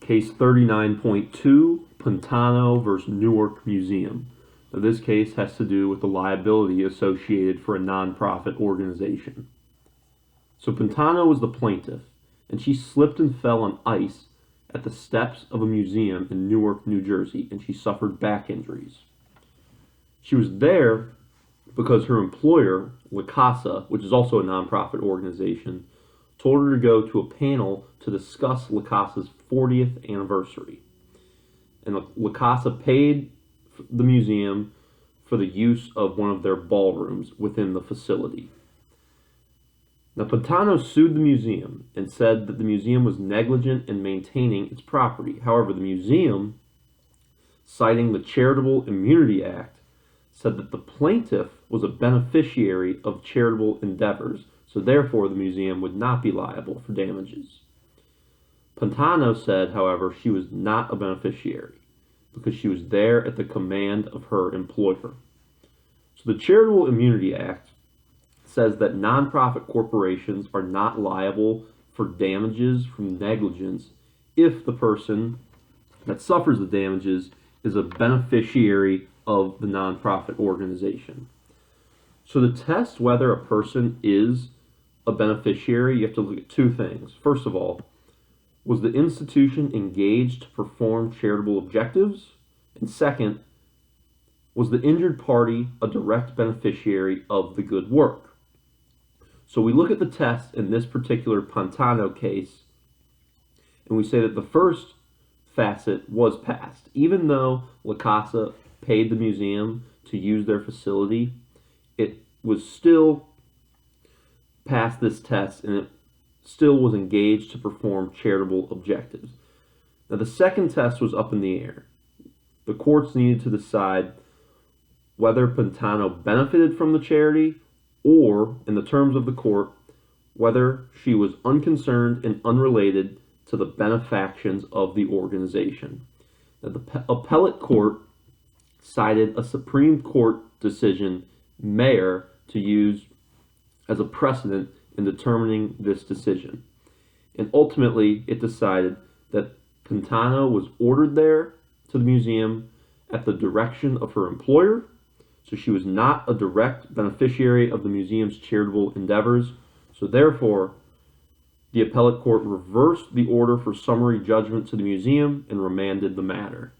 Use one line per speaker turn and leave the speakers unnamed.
Case 39.2, Pantano versus Newark Museum. Now, this case has to do with the liability associated for a nonprofit organization. So Pantano was the plaintiff, and she slipped and fell on ice at the steps of a museum in Newark, New Jersey, and she suffered back injuries. She was there because her employer, La Casa, which is also a nonprofit organization, told her to go to a panel to discuss La Casa's 40th anniversary. And La Casa paid the museum for the use of one of their ballrooms within the facility. Now, Pantano sued the museum and said that the museum was negligent in maintaining its property. However, the museum, citing the Charitable Immunity Act, said that the plaintiff was a beneficiary of charitable endeavors, so therefore the museum would not be liable for damages. Pantano said, however, she was not a beneficiary because she was there at the command of her employer. So the Charitable Immunity Act says that nonprofit corporations are not liable for damages from negligence if the person that suffers the damages is a beneficiary of the nonprofit organization. So to test whether a person is a beneficiary, you have to look at two things. First of all, was the institution engaged to perform charitable objectives? And second, was the injured party a direct beneficiary of the good work? So we look at the test in this particular Pantano case, and we say that the first facet was passed. Even though La Casa paid the museum to use their facility, it was still passed this test, and it still was engaged to perform charitable objectives. Now, the second test was up in the air. The courts needed to decide whether Pantano benefited from the charity or, in the terms of the court, whether she was unconcerned and unrelated to the benefactions of the organization. Now, the appellate court cited a Supreme Court decision, Mayer, to use as a precedent in determining this decision. And ultimately, it decided that Pantano was ordered there to the museum at the direction of her employer, so she was not a direct beneficiary of the museum's charitable endeavors. So therefore, the appellate court reversed the order for summary judgment to the museum and remanded the matter.